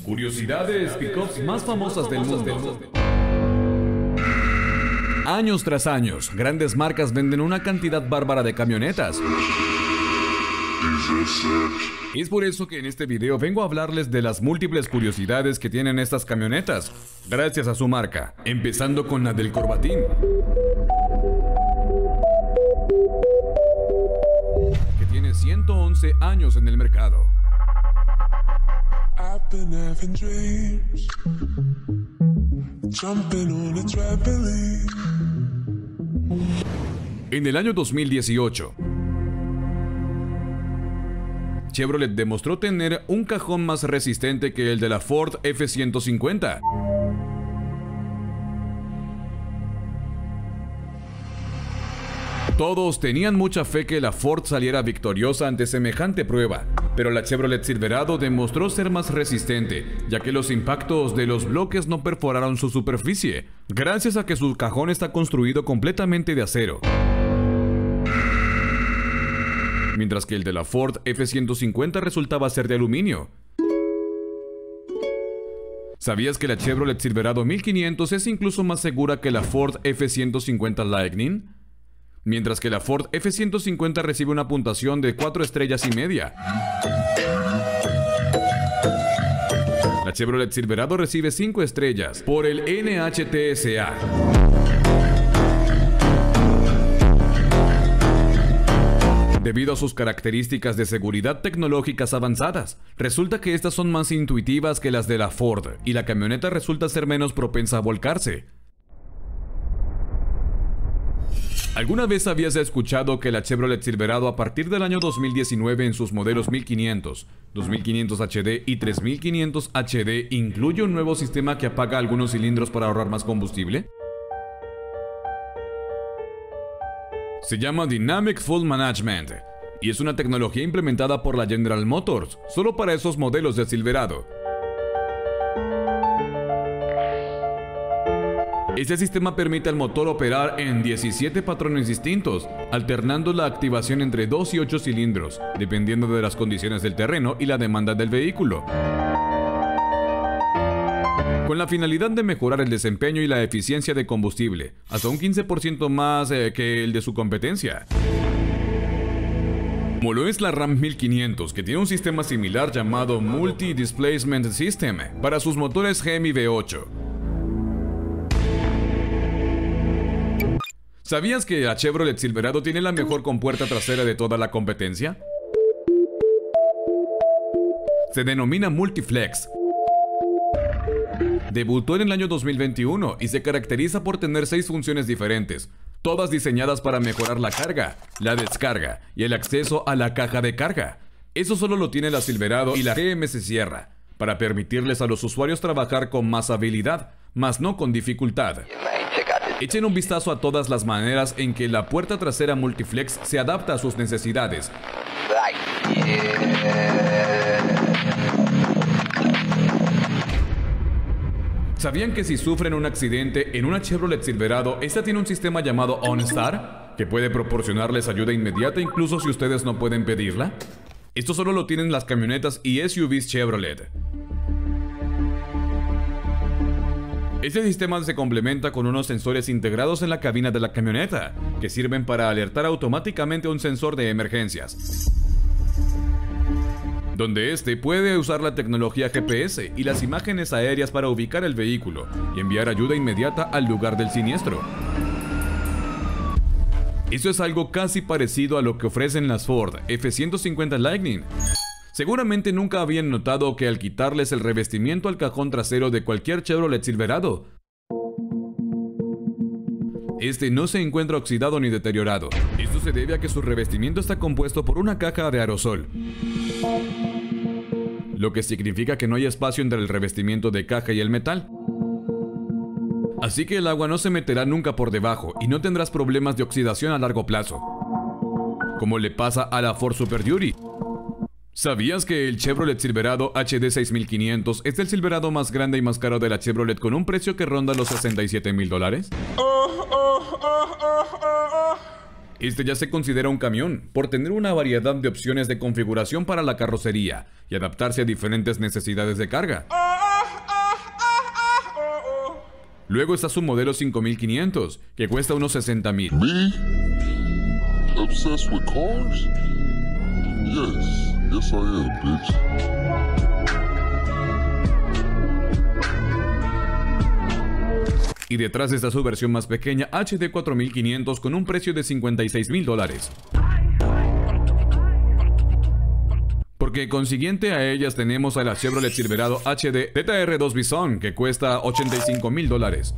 Curiosidades pickups más famosas del mundo. Años tras años, grandes marcas venden una cantidad bárbara de camionetas. Es por eso que en este video vengo a hablarles de las múltiples curiosidades que tienen estas camionetas, gracias a su marca, empezando con la del Corbatín, que tiene 111 años en el mercado. En el año 2018, Chevrolet demostró tener un cajón más resistente que el de la Ford F-150. Todos tenían mucha fe que la Ford saliera victoriosa ante semejante prueba, pero la Chevrolet Silverado demostró ser más resistente, ya que los impactos de los bloques no perforaron su superficie, gracias a que su cajón está construido completamente de acero. Mientras que el de la Ford F-150 resultaba ser de aluminio. ¿Sabías que la Chevrolet Silverado 1500 es incluso más segura que la Ford F-150 Lightning? Mientras que la Ford F-150 recibe una puntuación de 4,5 estrellas. La Chevrolet Silverado recibe 5 estrellas por el NHTSA. Debido a sus características de seguridad tecnológicas avanzadas, resulta que estas son más intuitivas que las de la Ford, y la camioneta resulta ser menos propensa a volcarse. ¿Alguna vez habías escuchado que la Chevrolet Silverado a partir del año 2019 en sus modelos 1500, 2500 HD y 3500 HD incluye un nuevo sistema que apaga algunos cilindros para ahorrar más combustible? Se llama Dynamic Fuel Management y es una tecnología implementada por la General Motors solo para esos modelos de Silverado. Este sistema permite al motor operar en 17 patrones distintos, alternando la activación entre 2 y 8 cilindros, dependiendo de las condiciones del terreno y la demanda del vehículo, con la finalidad de mejorar el desempeño y la eficiencia de combustible, hasta un 15% más que el de su competencia. Como lo es la Ram 1500, que tiene un sistema similar llamado Multi Displacement System para sus motores GM V8. ¿Sabías que la Chevrolet Silverado tiene la mejor compuerta trasera de toda la competencia? Se denomina Multiflex. Debutó en el año 2021 y se caracteriza por tener 6 funciones diferentes, todas diseñadas para mejorar la carga, la descarga y el acceso a la caja de carga. Eso solo lo tiene la Silverado y la GMC Sierra, para permitirles a los usuarios trabajar con más habilidad, mas no con dificultad. Echen un vistazo a todas las maneras en que la puerta trasera Multiflex se adapta a sus necesidades. ¿Sabían que si sufren un accidente en una Chevrolet Silverado, esta tiene un sistema llamado OnStar, que puede proporcionarles ayuda inmediata incluso si ustedes no pueden pedirla? Esto solo lo tienen las camionetas y SUVs Chevrolet. Este sistema se complementa con unos sensores integrados en la cabina de la camioneta, que sirven para alertar automáticamente a un sensor de emergencias, donde este puede usar la tecnología GPS y las imágenes aéreas para ubicar el vehículo y enviar ayuda inmediata al lugar del siniestro. Eso es algo casi parecido a lo que ofrecen las Ford F-150 Lightning. Seguramente nunca habían notado que al quitarles el revestimiento al cajón trasero de cualquier Chevrolet Silverado, este no se encuentra oxidado ni deteriorado. Esto se debe a que su revestimiento está compuesto por una caja de aerosol, lo que significa que no hay espacio entre el revestimiento de caja y el metal. Así que el agua no se meterá nunca por debajo y no tendrás problemas de oxidación a largo plazo, como le pasa a la Ford Super Duty. ¿Sabías que el Chevrolet Silverado HD 6500 es el Silverado más grande y más caro de la Chevrolet con un precio que ronda los $67,000? Este ya se considera un camión, por tener una variedad de opciones de configuración para la carrocería y adaptarse a diferentes necesidades de carga. Luego está su modelo 5500, que cuesta unos 60,000. Me? Obsessed with cars? Yes I am, bitch. Y detrás está su versión más pequeña HD 4500 con un precio de $56,000. Por consiguiente a ellas tenemos a la Chevrolet Silverado HD ZR2 Bison, que cuesta $85,000.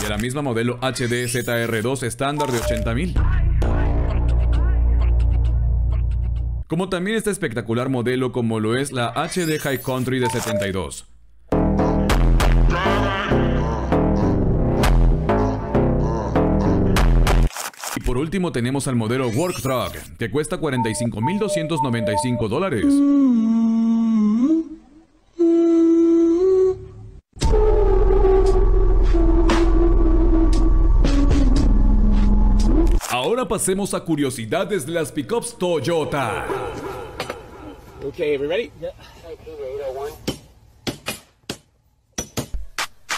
Y a la misma modelo HD ZR2 estándar de $80,000. Como también este espectacular modelo como lo es la HD High Country de $72. Y por último tenemos al modelo Work Truck, que cuesta $45,295. Ahora pasemos a curiosidades de las pickups Toyota. Okay, we ready? Yeah.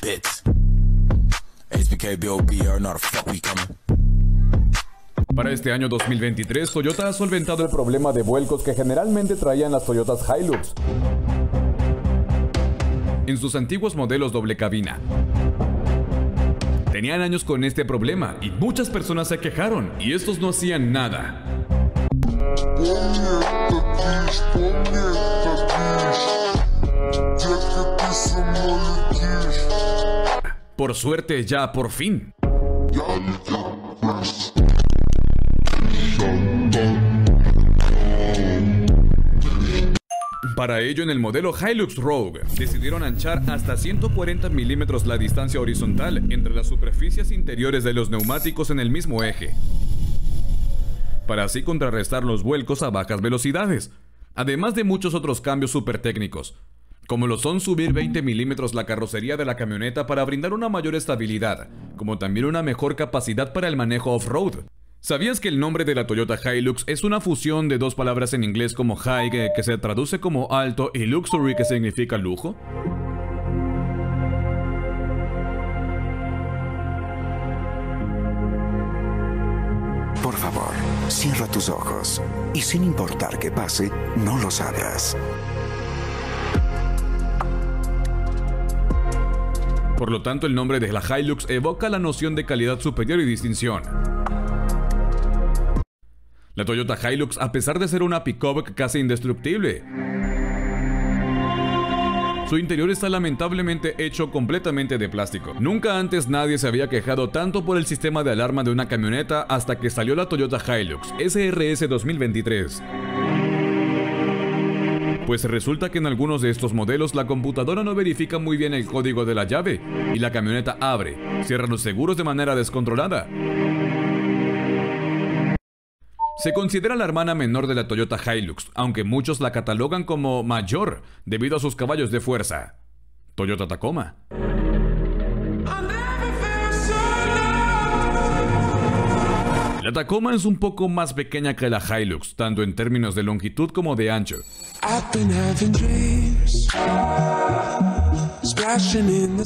Bits. HBK, BOBR, not a fuck we coming. Para este año 2023, Toyota ha solventado el problema de vuelcos que generalmente traían las Toyotas Hilux en sus antiguos modelos doble cabina. Tenían años con este problema y muchas personas se quejaron y estos no hacían nada. Por suerte ya por fin. Para ello, en el modelo Hilux Rogue, decidieron anchar hasta 140 milímetros la distancia horizontal entre las superficies interiores de los neumáticos en el mismo eje, para así contrarrestar los vuelcos a bajas velocidades, además de muchos otros cambios súper técnicos, como lo son subir 20 milímetros la carrocería de la camioneta para brindar una mayor estabilidad, como también una mejor capacidad para el manejo off-road. ¿Sabías que el nombre de la Toyota Hilux es una fusión de dos palabras en inglés como high, que se traduce como alto, y luxury, que significa lujo? Por favor, cierra tus ojos y sin importar qué pase, no los abras. Por lo tanto, el nombre de la Hilux evoca la noción de calidad superior y distinción. La Toyota Hilux, a pesar de ser una pick-up casi indestructible, su interior está lamentablemente hecho completamente de plástico. Nunca antes nadie se había quejado tanto por el sistema de alarma de una camioneta hasta que salió la Toyota Hilux SRS 2023. Pues resulta que en algunos de estos modelos la computadora no verifica muy bien el código de la llave y la camioneta abre, cierra los seguros de manera descontrolada. Se considera la hermana menor de la Toyota Hilux, aunque muchos la catalogan como mayor debido a sus caballos de fuerza. Toyota Tacoma. La Tacoma es un poco más pequeña que la Hilux, tanto en términos de longitud como de ancho.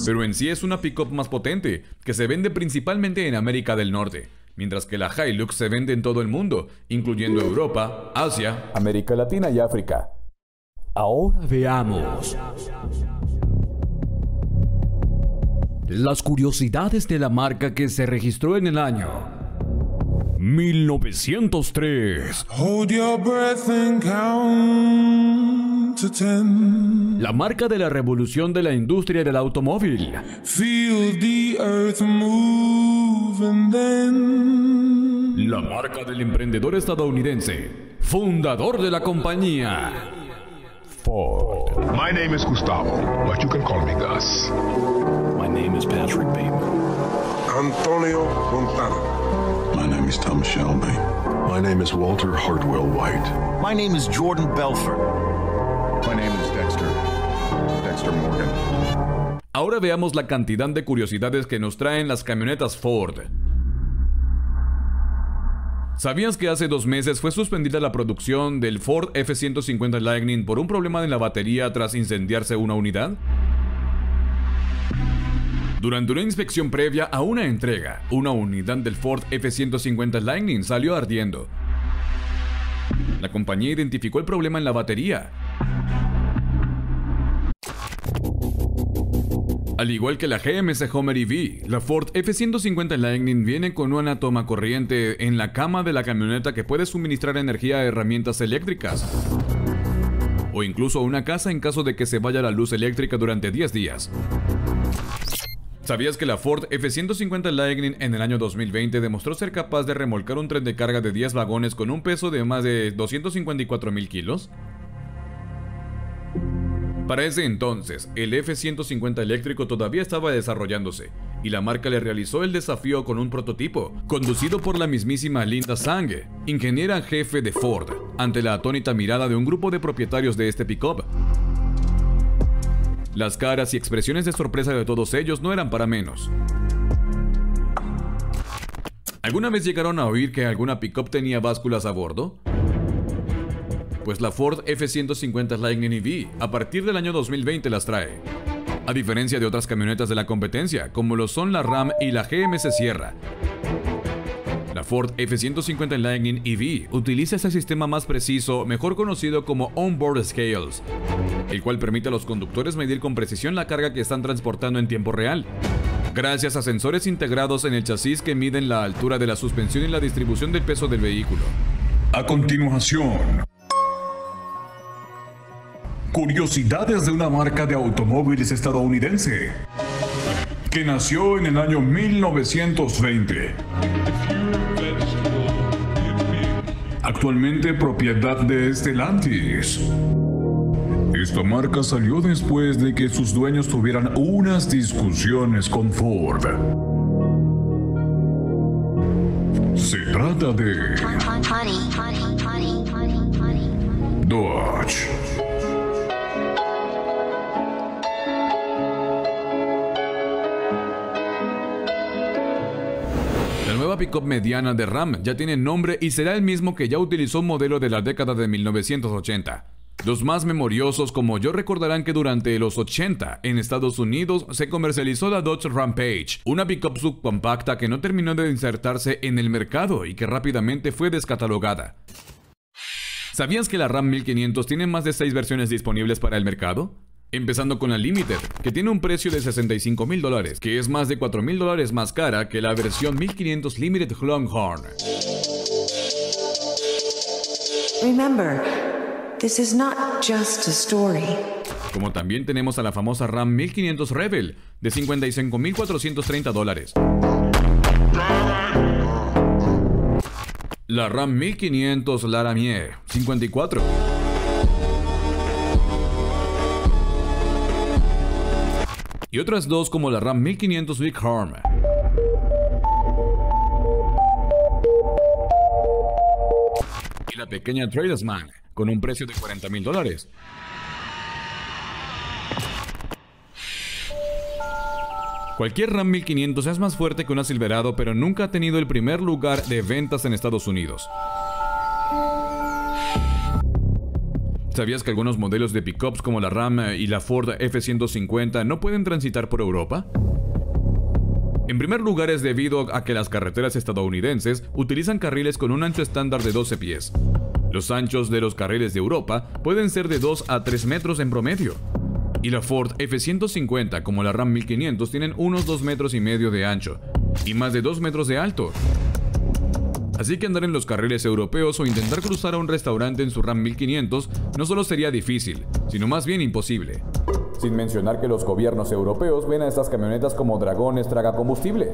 Pero en sí es una pick-up más potente, que se vende principalmente en América del Norte, mientras que la Hilux se vende en todo el mundo, incluyendo Europa, Asia, América Latina y África. Ahora veamos las curiosidades de la marca que se registró en el año 1903. Hold your breath and count to 10. La marca de la revolución de la industria del automóvil. Feel the earth move and then. La marca del emprendedor estadounidense, fundador de la compañía, Ford. My name is Gustavo, but you can call me Gus. My name is Patrick Bateman. Antonio Montana. My name is Tom Shelby. My name is Walter Hartwell White. My name is Jordan Belfort. My name is Dexter Morgan. Ahora veamos la cantidad de curiosidades que nos traen las camionetas Ford. ¿Sabías que hace 2 meses fue suspendida la producción del Ford F-150 Lightning por un problema en la batería tras incendiarse una unidad? Durante una inspección previa a una entrega, una unidad del Ford F-150 Lightning salió ardiendo. La compañía identificó el problema en la batería. Al igual que la GMC Hummer EV, la Ford F-150 Lightning viene con una toma corriente en la cama de la camioneta que puede suministrar energía a herramientas eléctricas o incluso a una casa en caso de que se vaya la luz eléctrica durante 10 días. ¿Sabías que la Ford F-150 Lightning en el año 2020 demostró ser capaz de remolcar un tren de carga de 10 vagones con un peso de más de 254,000 kilos? Para ese entonces, el F-150 eléctrico todavía estaba desarrollándose, y la marca le realizó el desafío con un prototipo, conducido por la mismísima Linda Zhang, ingeniera jefe de Ford, ante la atónita mirada de un grupo de propietarios de este pick-up. Las caras y expresiones de sorpresa de todos ellos no eran para menos. ¿Alguna vez llegaron a oír que alguna pick-up tenía básculas a bordo? Pues la Ford F-150 Lightning EV, a partir del año 2020 las trae. A diferencia de otras camionetas de la competencia, como lo son la Ram y la GMC Sierra. La Ford F-150 Lightning EV utiliza ese sistema más preciso, mejor conocido como Onboard Scales, el cual permite a los conductores medir con precisión la carga que están transportando en tiempo real, gracias a sensores integrados en el chasis que miden la altura de la suspensión y la distribución del peso del vehículo. A continuación, curiosidades de una marca de automóviles estadounidense que nació en el año 1920. Actualmente propiedad de Stellantis. Esta marca salió después de que sus dueños tuvieran unas discusiones con Ford. Se trata de Dodge. La nueva pick-up mediana de Ram ya tiene nombre y será el mismo que ya utilizó un modelo de la década de 1980. Los más memoriosos como yo recordarán que durante los 80 en Estados Unidos se comercializó la Dodge Rampage, una pick-up subcompacta que no terminó de insertarse en el mercado y que rápidamente fue descatalogada. ¿Sabías que la Ram 1500 tiene más de 6 versiones disponibles para el mercado? Empezando con la Limited, que tiene un precio de $65,000, que es más de $4,000 más cara que la versión 1500 Limited Longhorn. Remember, this is not just a story. Como también tenemos a la famosa Ram 1500 Rebel, de $55,430. La Ram 1500 Laramie, 54. Y otras dos como la Ram 1500 Bighorn. Y la pequeña Tradesman, con un precio de $40,000. Cualquier Ram 1500 es más fuerte que una Silverado, pero nunca ha tenido el primer lugar de ventas en Estados Unidos. ¿Sabías que algunos modelos de pickups como la Ram y la Ford F-150 no pueden transitar por Europa? En primer lugar es debido a que las carreteras estadounidenses utilizan carriles con un ancho estándar de 12 pies. Los anchos de los carriles de Europa pueden ser de 2 a 3 metros en promedio. Y la Ford F-150 como la Ram 1500 tienen unos 2,5 metros de ancho y más de 2 metros de alto. Así que andar en los carriles europeos o intentar cruzar a un restaurante en su Ram 1500 no solo sería difícil, sino más bien imposible. Sin mencionar que los gobiernos europeos ven a estas camionetas como dragones tragacombustible.